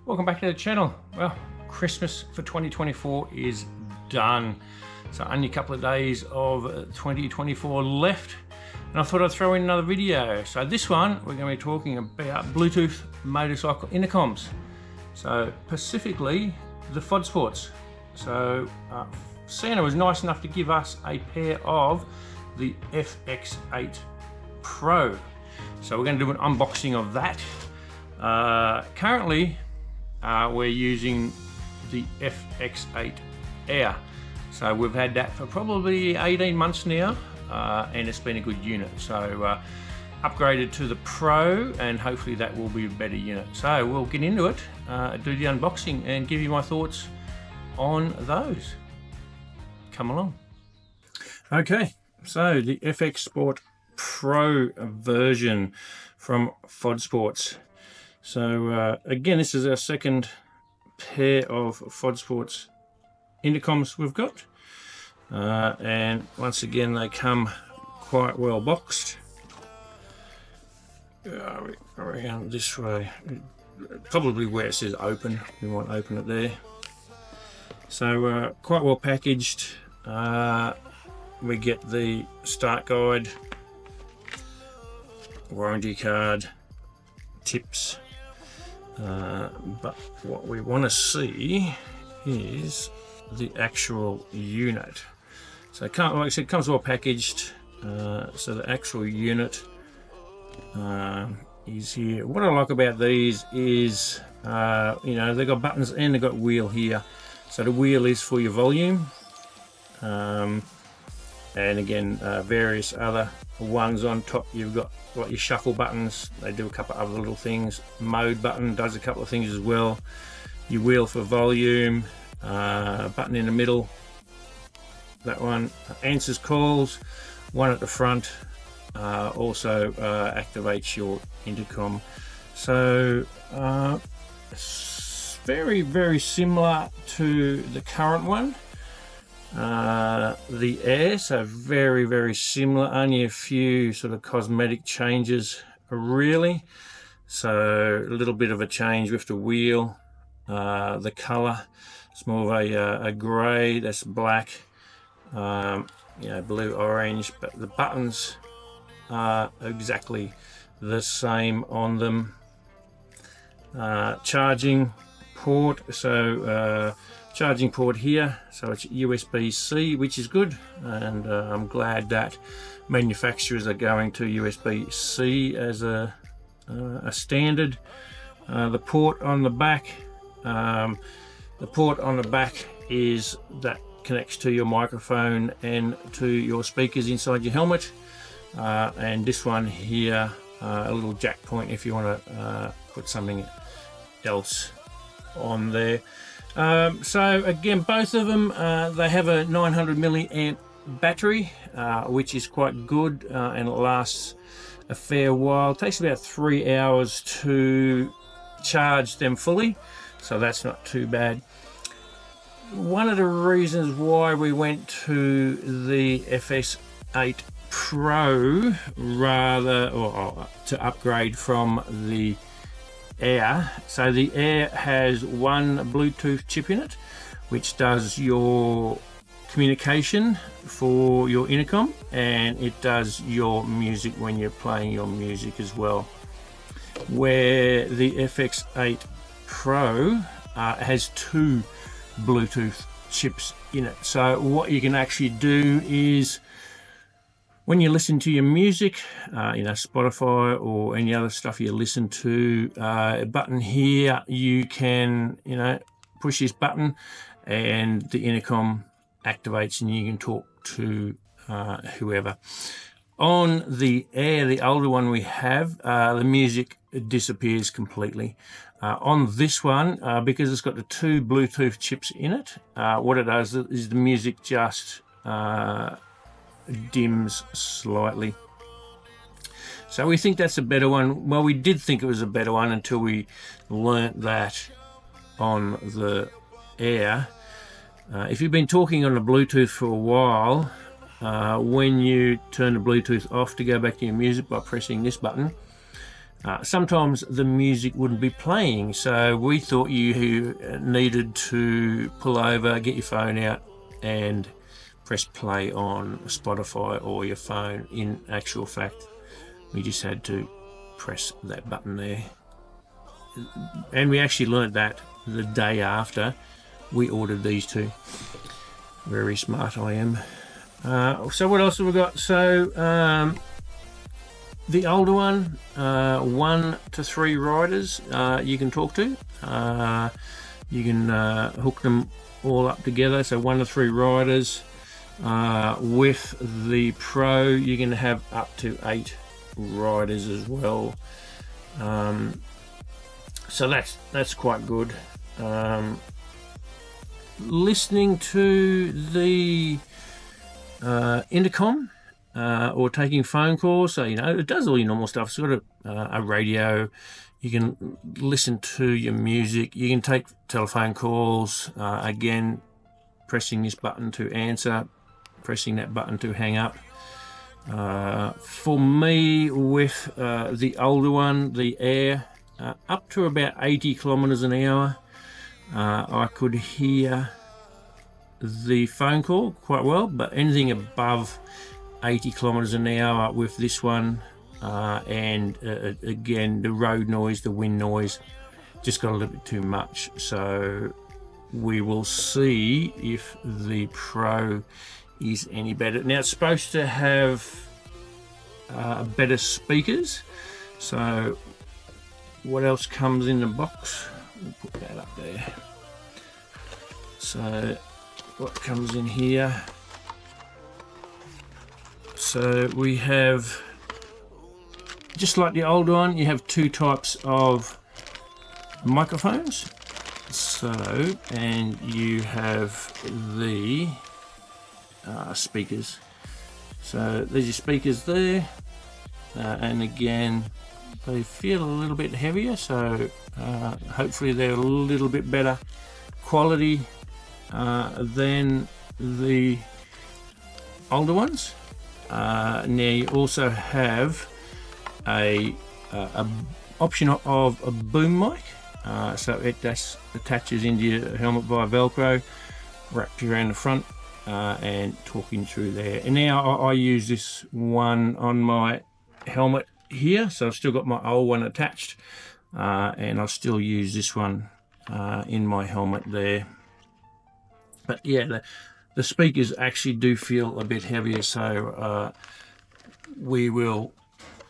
Welcome back to the channel. Well, Christmas for 2024 is done. So only a couple of days of 2024 left. And I thought I'd throw in another video. So this one, we're going to be talking about Bluetooth motorcycle intercoms. So specifically the FX8. So Santa was nice enough to give us a pair of the FX8-PRO. So we're going to do an unboxing of that. Currently, we're using the FX8 Air. So we've had that for probably 18 months now, and it's been a good unit. So upgraded to the Pro, and hopefully that will be a better unit. So we'll get into it, do the unboxing, and give you my thoughts on those. Come along. Okay, so the FX8 Pro version from FX8. So again, this is our second pair of FX8 intercoms we've got, and once again they come quite well boxed. Around this way, probably where it says open, we might open it there. So quite well packaged. We get the start guide, warranty card, tips, but what we want to see is the actual unit. So like I said, it comes well packaged. So the actual unit is here. What I like about these is you know, they've got buttons and they've got wheel here. So the wheel is for your volume, and again various other ones on top. You've got like your shuffle buttons, they do a couple of other little things. Mode button does a couple of things as well. Your wheel for volume, button in the middle, that one answers calls, one at the front also activates your intercom. So it's very similar to the current one, the Air. So very similar, only a few sort of cosmetic changes really. So a little bit of a change with the wheel, the color, it's more of a grey, that's black, you know, blue, orange, but the buttons are exactly the same on them. Charging port, so charging port here, so it's USB-C, which is good, and I'm glad that manufacturers are going to USB-C as a standard. The port on the back, is that connects to your microphone and to your speakers inside your helmet, and this one here, a little jack point if you want to put something else on there. So again, both of them, they have a 900 milliamp battery, which is quite good, and it lasts a fair while. It takes about 3 hours to charge them fully, so that's not too bad. One of the reasons why we went to the FX8 Pro rather, or to upgrade from the Air. So the Air has one Bluetooth chip in it, which does your communication for your intercom, and it does your music when you're playing your music as well. Where the FX8 Pro has two Bluetooth chips in it. So what you can actually do is, when you listen to your music, you know, Spotify or any other stuff you listen to, a button here, you can, you know, push this button and the intercom activates and you can talk to whoever. On the Air, the older one we have, the music disappears completely. On this one, because it's got the two Bluetooth chips in it, what it does is the music just dims slightly. So we think that's a better one. Well, we did think it was a better one until we learnt that on the Air. If you've been talking on the Bluetooth for a while, when you turn the Bluetooth off to go back to your music by pressing this button, sometimes the music wouldn't be playing, so we thought you needed to pull over, get your phone out and press play on Spotify or your phone. In actual fact, we just had to press that button there, and we actually learned that the day after we ordered these two. Very smart I am. So what else have we got? So the older one, 1 to 3 riders you can talk to. You can hook them all up together, so 1 to 3 riders. With the Pro you can have up to 8 riders as well. So that's quite good. Listening to the intercom or taking phone calls, so it does all your normal stuff. It's got a radio. You can listen to your music, you can take telephone calls, again pressing this button to answer, pressing that button to hang up. For me, with the older one, the Air, up to about 80 kilometers an hour, I could hear the phone call quite well, but anything above 80 kilometers an hour with this one, and again the road noise, the wind noise, just got a little bit too much. So we will see if the Pro is any better. Now it's supposed to have better speakers. So what else comes in the box? We'll put that up there. So what comes in here? So we have, just like the old one, you have 2 types of microphones. So, and you have the speakers. So there's your speakers there, and again they feel a little bit heavier, so hopefully they're a little bit better quality than the older ones. Now you also have a option of a boom mic, so it just attaches into your helmet via Velcro, wraps you around the front, and talking through there. And now I use this one on my helmet here, so I've still got my old one attached, and I'll still use this one in my helmet there. But yeah, the speakers actually do feel a bit heavier, so we will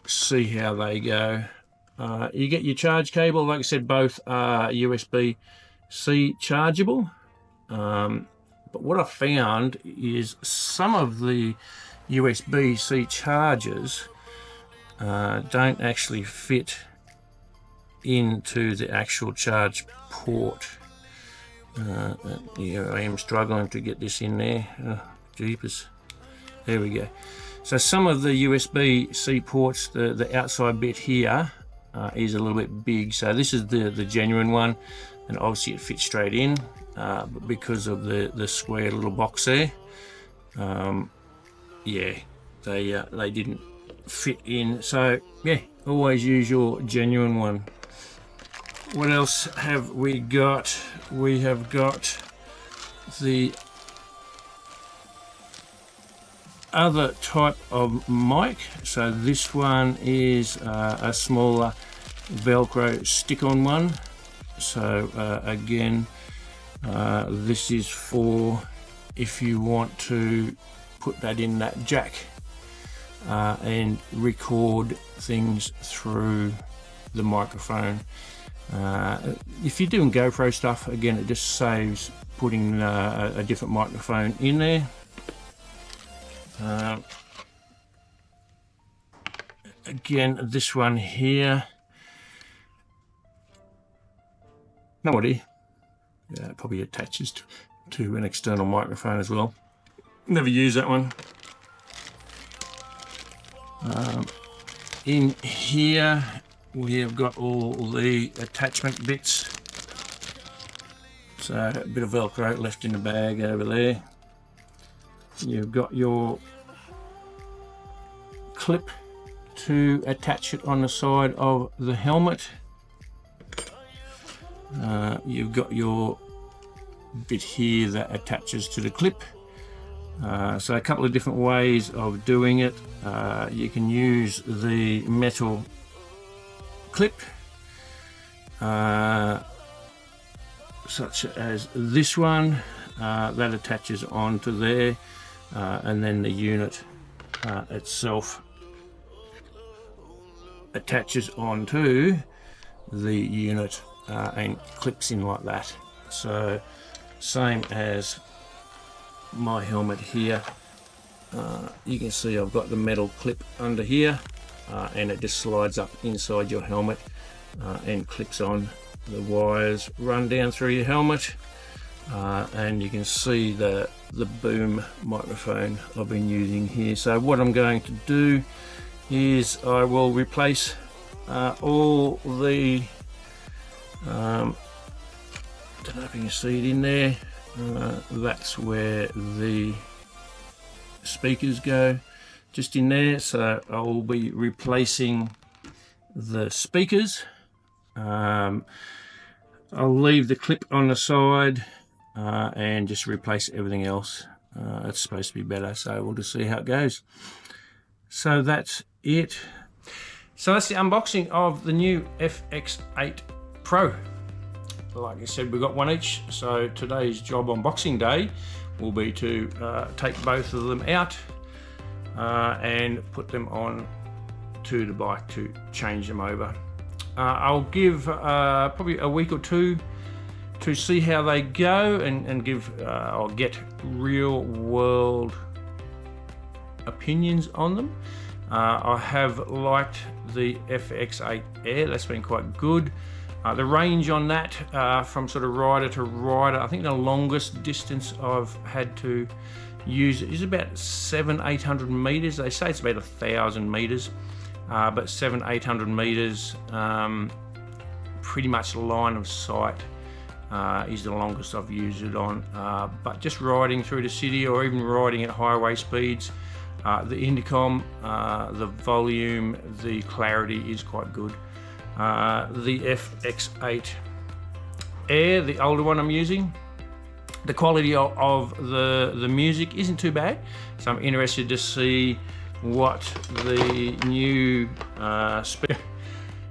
see how they go. You get your charge cable, like I said, both are USB-C chargeable. But what I found is some of the USB-C chargers don't actually fit into the actual charge port. Yeah, I am struggling to get this in there. Jeepers. There we go. So some of the USB-C ports, the outside bit here is a little bit big. So this is the genuine one, and obviously it fits straight in, but because of the square little box there, yeah, they didn't fit in. So yeah, always use your genuine one. What else have we got? We have got the other type of mic. So this one is a smaller Velcro stick-on one. So again, this is for if you want to put that in that jack and record things through the microphone. If you're doing GoPro stuff, again, it just saves putting a different microphone in there. Again, this one here, no idea. Yeah, it probably attaches to an external microphone as well. Never use that one. In here we have got all the attachment bits. So a bit of Velcro left in the bag over there. You've got your clip to attach it on the side of the helmet. You've got your bit here that attaches to the clip. So a couple of different ways of doing it. You can use the metal clip, such as this one, that attaches onto there, and then the unit itself attaches onto the unit and clips in like that. So same as my helmet here, you can see I've got the metal clip under here, and it just slides up inside your helmet and clips on. The wires run down through your helmet, and you can see the boom microphone I've been using here. So what I'm going to do is I will replace all the don't know if you can see it in there, that's where the speakers go, just in there. So I will be replacing the speakers. I'll leave the clip on the side and just replace everything else. It's supposed to be better, so we'll just see how it goes. So that's it. So that's the unboxing of the new FX8-PRO. Like I said, we've got one each, so today's job on Boxing Day will be to take both of them out and put them on to the bike to change them over. I'll give probably a week or two to see how they go and give I'll get real world opinions on them. I have liked the FX8 Air, that's been quite good. The range on that from sort of rider to rider, I think the longest distance I've had to use it is about 700-800 meters. They say it's about 1,000 meters, but 700-800 meters, pretty much line of sight is the longest I've used it on. But just riding through the city or even riding at highway speeds, the intercom, the volume, the clarity is quite good. The FX8 Air, the older one I'm using, the quality of the music isn't too bad, so I'm interested to see what the new spec.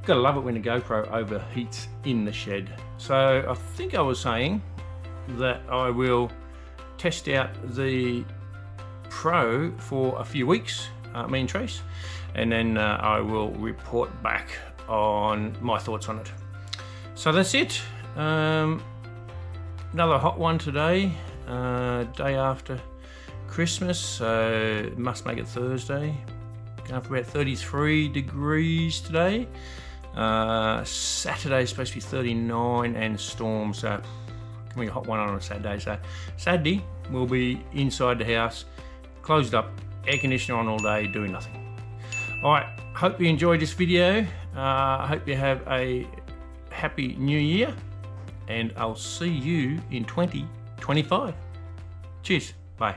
Gotta love it when the GoPro overheats in the shed. So I think I was saying that I will test out the Pro for a few weeks, me and Trace, and then I will report back on my thoughts on it. So that's it. Another hot one today, day after Christmas, so must make it Thursday. Going for about 33 degrees today. Saturday is supposed to be 39 and storm, so can be a hot one on a Saturday. So Saturday we'll be inside the house, closed up, air conditioner on all day, doing nothing. Alright, hope you enjoyed this video. I hope you have a happy new year, and I'll see you in 2025. Cheers, bye.